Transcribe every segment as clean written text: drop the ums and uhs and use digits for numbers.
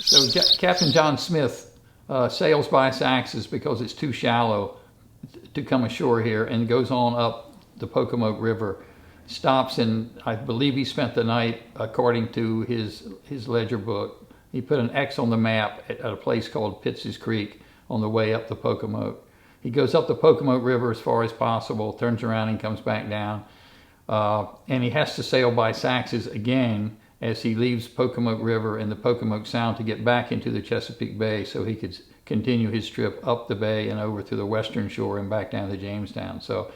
So Captain John Smith sails by Saxis because it's too shallow to come ashore here, and goes on up the Pocomoke River, stops, and I believe he spent the night, according to his ledger book. He put an X on the map at a place called Pitts's Creek on the way up the Pocomoke. He goes up the Pocomoke River as far as possible, turns around and comes back down. And he has to sail by Saxis again as he leaves Pocomoke River and the Pocomoke Sound to get back into the Chesapeake Bay so he could continue his trip up the bay and over to the western shore and back down to Jamestown. So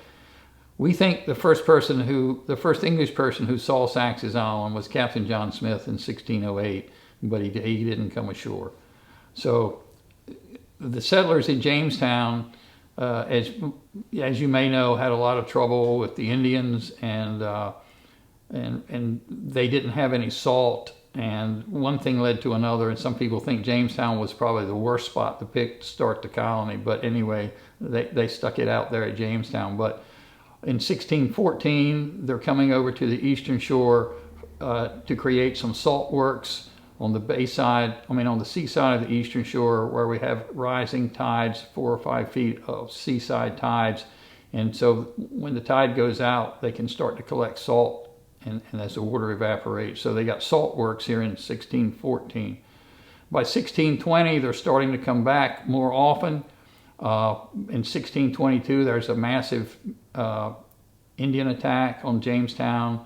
we think the first English person who saw Saxis Island was Captain John Smith in 1608, but he didn't come ashore. So the settlers in Jamestown, as you may know, had a lot of trouble with the Indians, and they didn't have any salt, and one thing led to another, and some people think Jamestown was probably the worst spot to pick to start the colony, but anyway, they stuck it out there at Jamestown. But in 1614, they're coming over to the eastern shore to create some salt works on the seaside of the eastern shore, where we have rising tides, 4 or 5 feet of seaside tides. And so when the tide goes out, they can start to collect salt, and as the water evaporates. So they got salt works here in 1614. By 1620, they're starting to come back more often. In 1622, there's a massive Indian attack on Jamestown.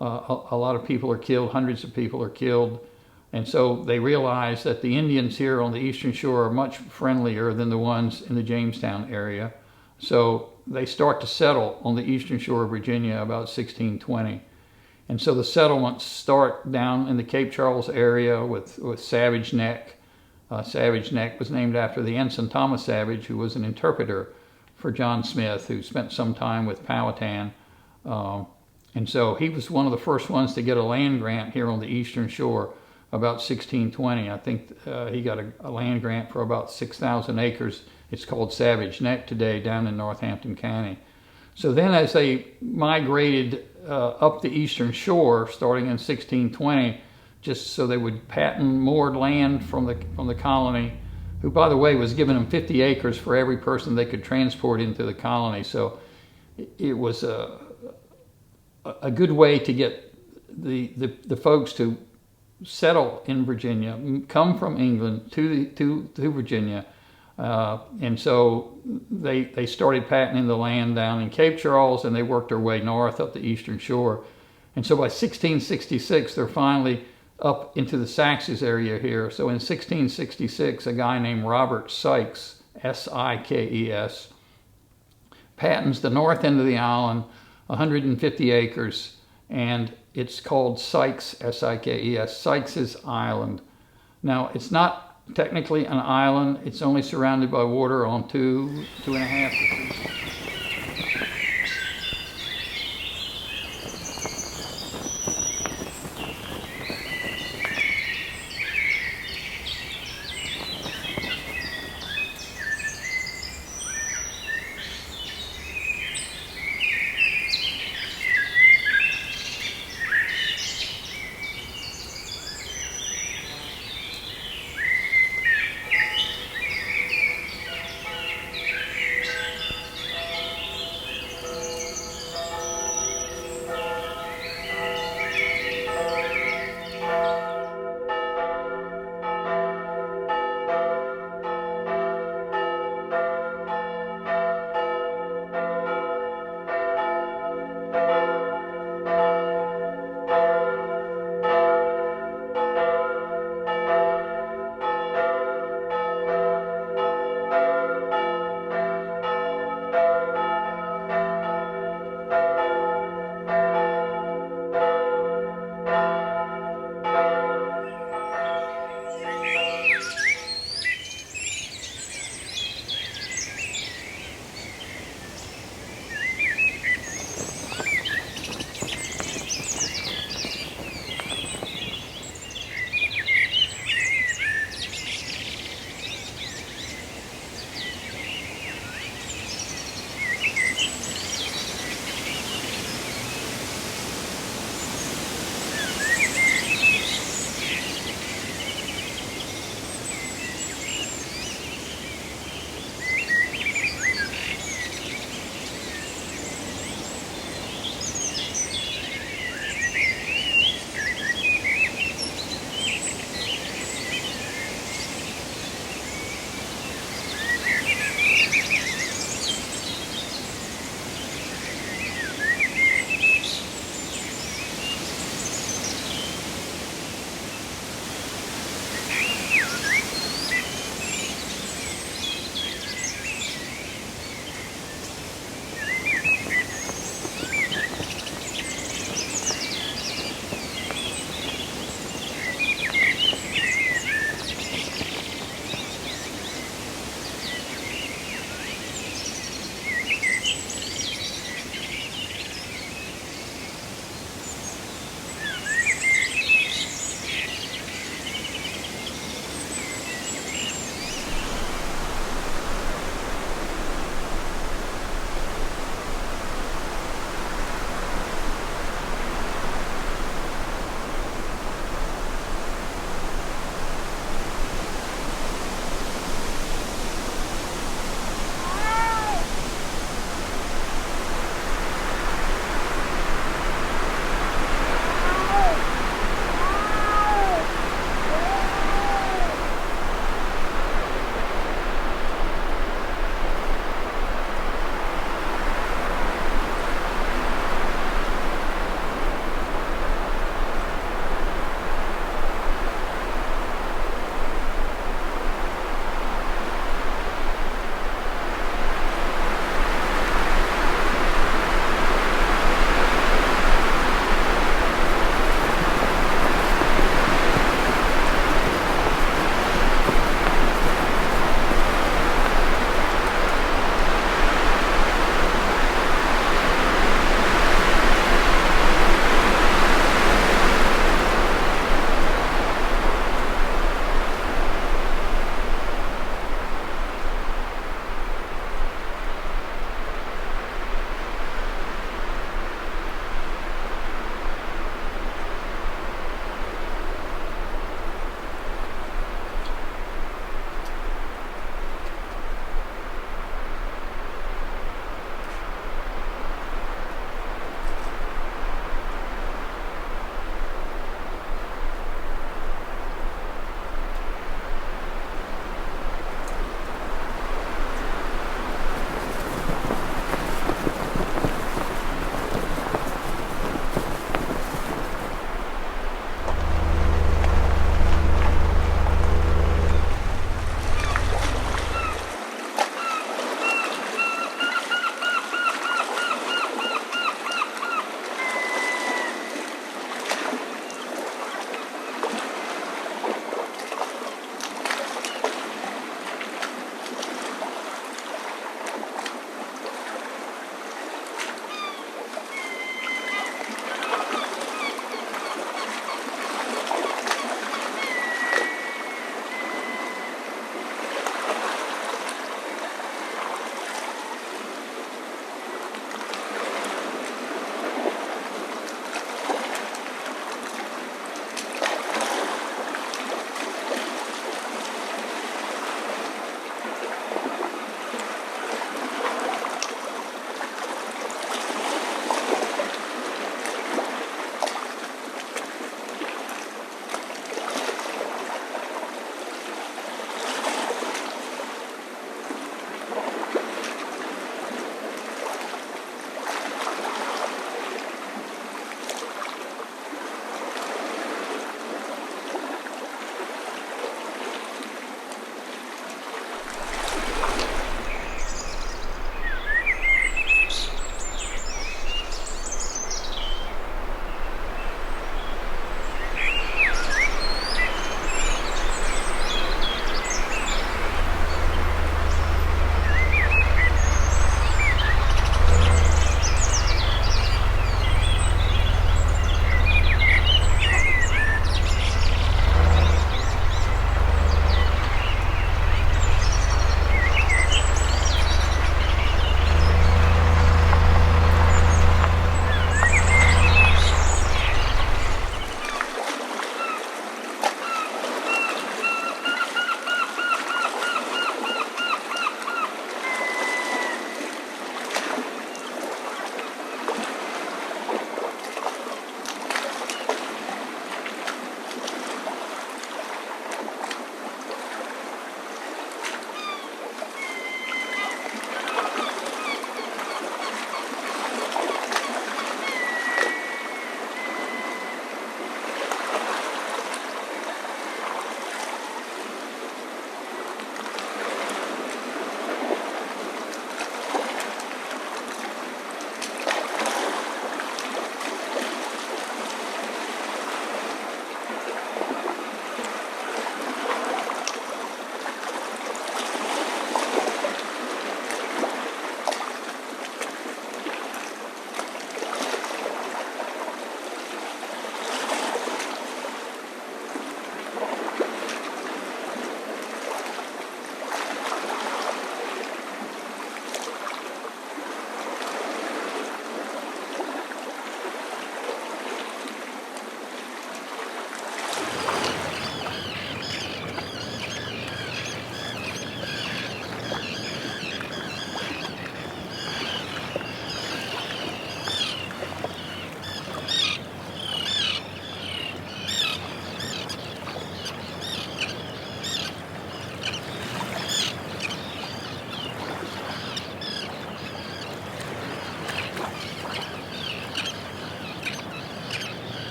A lot of people are killed, hundreds of people are killed. And so they realize that the Indians here on the eastern shore are much friendlier than the ones in the Jamestown area. So they start to settle on the eastern shore of Virginia about 1620. And so the settlements start down in the Cape Charles area with Savage Neck. Savage Neck was named after the ensign Thomas Savage, who was an interpreter for John Smith, who spent some time with Powhatan. And so he was one of the first ones to get a land grant here on the eastern shore about 1620. I think he got a land grant for about 6,000 acres. It's called Savage Neck today, down in Northampton County. So then as they migrated up the eastern shore, starting in 1620, just so they would patent more land from the colony, who, by the way, was giving them 50 acres for every person they could transport into the colony. So it was a good way to get the folks to settle in Virginia, come from England to Virginia. And so they started patenting the land down in Cape Charles, and they worked their way north up the eastern shore. And so by 1666, they're finally up into the Saxis area here. So in 1666, a guy named Robert Sykes, S-I-K-E-S, patents the north end of the island, 150 acres, and it's called Sykes, S-I-K-E-S, Sykes's Island. Now, it's not technically an island. It's only surrounded by water on 2.5 to 3.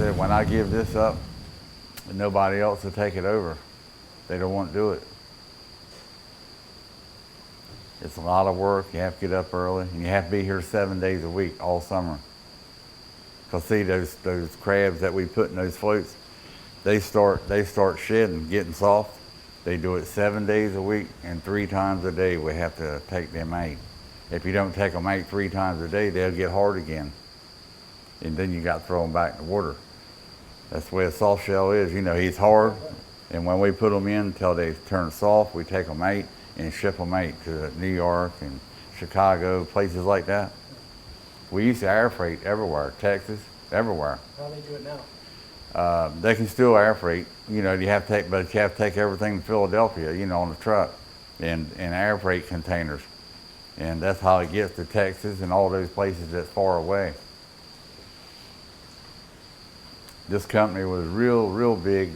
said, when I give this up, nobody else will take it over. They don't want to do it. It's a lot of work. You have to get up early, and you have to be here 7 days a week all summer. Cause see, those crabs that we put in those floats, they start shedding, getting soft. They do it 7 days a week, and 3 times a day we have to take them out. If you don't take them out 3 times a day, they'll get hard again, and then you got to throw them back in the water. That's the way a soft shell is. You know, he's hard, and when we put them in until they turn soft, we take them out and ship them out to New York and Chicago, places like that. We used to air freight everywhere, Texas, everywhere. How do they do it now? They can still air freight, you know, but you have to take everything to Philadelphia, you know, on the truck and air freight containers. And that's how it gets to Texas and all those places that's far away. This company was real big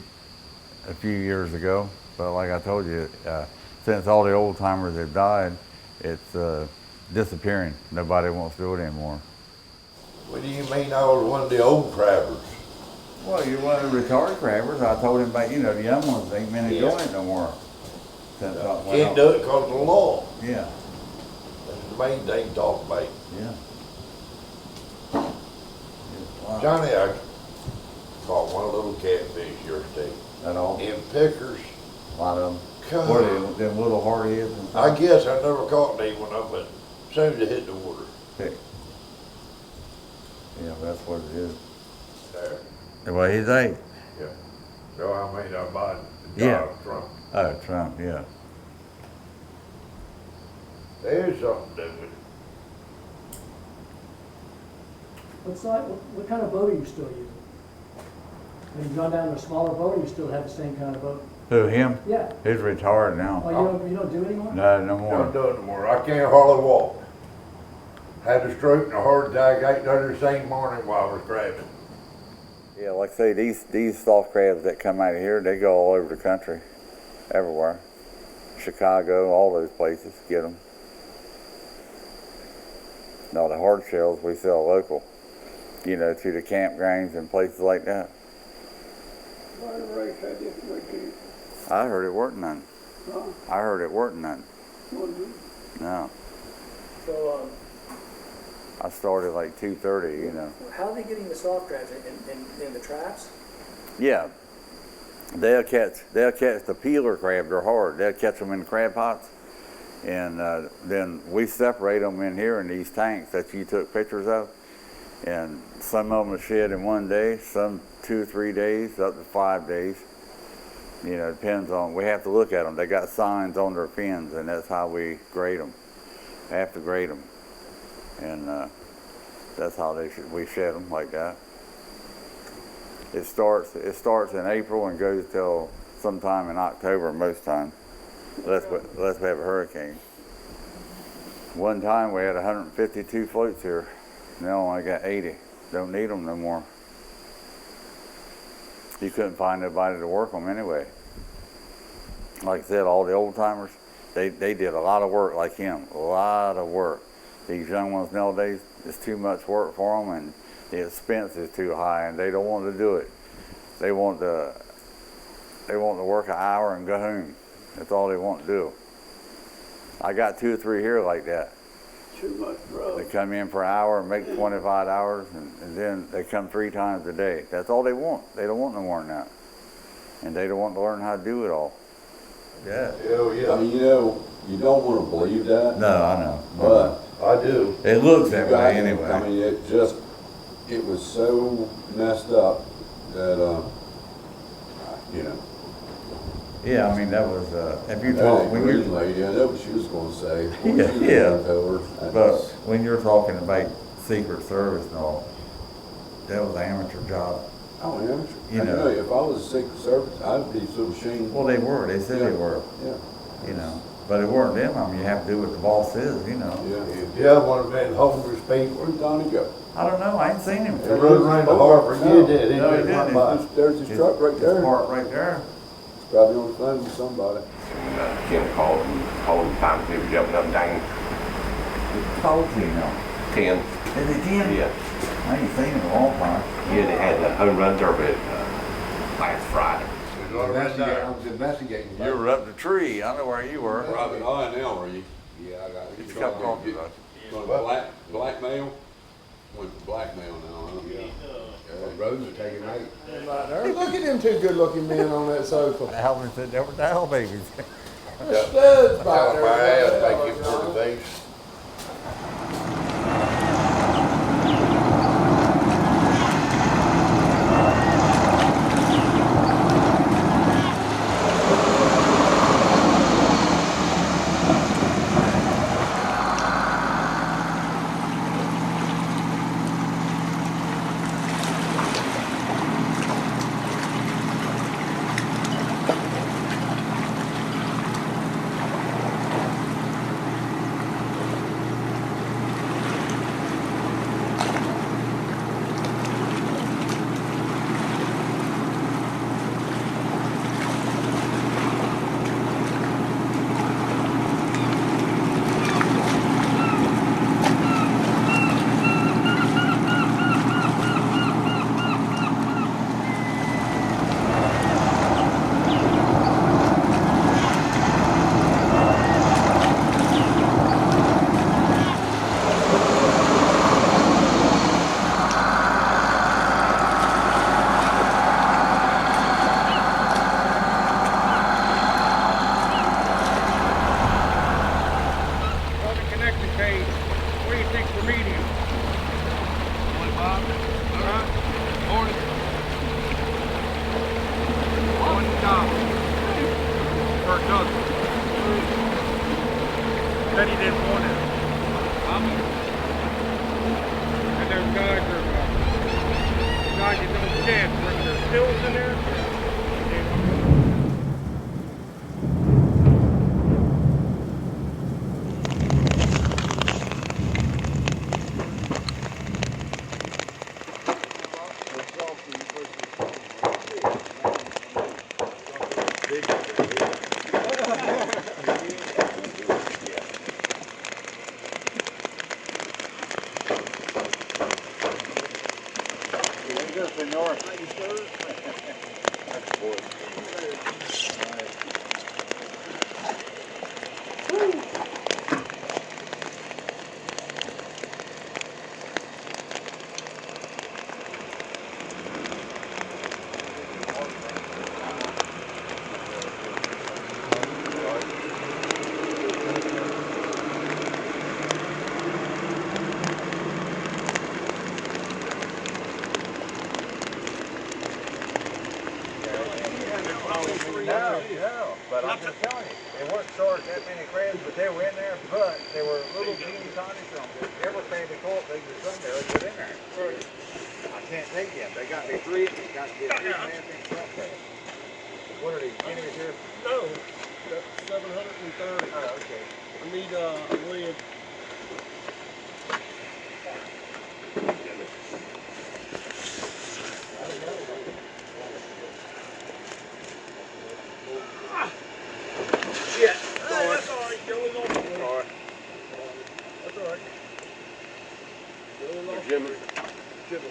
a few years ago, but like I told you, since all the old timers have died, it's disappearing. Nobody wants to do it anymore. What do you mean I was one of the old crabbers? Well, you're one of the retired crabbers. I told him about, you know, the young ones ain't been enjoying it no more. Since Can't do it because of the law. Yeah. That's the main thing to talk about. Yeah. Johnny, I caught one little catfish yesterday. That all? In pickers. A lot of them. God. What are they, them little hardheads and stuff? I guess I never caught any one of them, but as soon as they hit the water. Pick. Yeah, that's what it is. There. Well, he's eight. Yeah. So I mean, I bought the Yeah. Donald Trump. Oh, Trump, yeah. There's something to it. What kind of boat are you still using? Have you gone down to a smaller boat, or you still have the same kind of boat? Who, him? Yeah. He's retired now. Oh, you don't do anymore? No, no Don't more. do it no more. I can't hardly walk. Had a stroke and a heart attack right there the same morning while I was crabbing. Yeah, like I say, these soft crabs that come out of here, they go all over the country, everywhere. Chicago, all those places get them. Now the hard shells we sell local, you know, to the campgrounds and places like that. I heard it weren't none. I heard it weren't none. No. So, I started like 2:30, you know. how are they getting the soft crabs? In the traps? Yeah. They'll catch the peeler crab. They're hard. They'll catch them in the crab pots. And then we separate them in here in these tanks that you took pictures of. And some of them are shed in 1 day, some 2 or 3 days, up to 5 days. You know, it depends on, we have to look at them. They got signs on their fins, and that's how we grade them. We have to grade them. And that's how we shed them like that. It starts in April and goes till sometime in October most times, unless we have a hurricane. One time we had 152 floats here. Now I got 80. Don't need them no more. You couldn't find nobody to work them anyway. Like I said, all the old timers, they did a lot of work like him, a lot of work. These young ones nowadays, it's too much work for them, and the expense is too high, and they don't want to do it. They want to work an hour and go home. That's all they want to do. I got 2 or 3 here like that. Too much, bro. They come in for an hour and make 25 hours, and then they come 3 times a day. That's all they want. They don't want no more than that. And they don't want to learn how to do it all. Yeah. Hell yeah. I mean, you know, you don't want to believe that. No, I know. But I do. It looks that you way got- anyway. I mean, it was so messed up that, you know. Yeah, I mean, that was, if you That talk, when green you're, lady, I know what she was going to say. Yeah. but when you're talking about Secret Service and all, that was an amateur job. Oh, yeah. You know. If I was a Secret Service, I'd be so ashamed. Well, they were. They said Yeah. they were. Yeah. You know, but it weren't them. I mean, you have to do what the boss says. You know. Yeah. If you have one of them homeless people, Where'd Donnie go? I don't know. I ain't seen him. he rode around the harbor, you did, he No, he just went didn't. by. There's his truck right there. His part right there. Probably on the phone with somebody. Jim called and told him time to be jumping up and down. It's cold, you know. 10. Is it 10? Yeah. I ain't seen it in a long time. Yeah, they had the home run derby last Friday. I was investigating. You were up the tree. I know where you were. Private eye now, are you? Yeah, I got Get it. a couple coffees. Going to blackmail? Went to blackmail now, huh? The roads are taking eight. Hey, look at them two good-looking men on that sofa. Alvin said they were down babies. They're studs back Tell them I had, there. thank you for the things. Said he didn't want it. And those guys that don't chance, bring their stills in there. No, but I'm just telling you, they weren't short that many crabs, but they were in there, but they were little teeny tiny from every crab they caught, they just run there, they get in there. I can't take them. They got me three, they got to get 3.5 inch shrimp crabs. What are these, guineas here? No, that's 730. Oh, okay. I need a lid. Yeah. That's all right. Go along. Sorry. That's all right. Go along. Jimmy. Jimmy.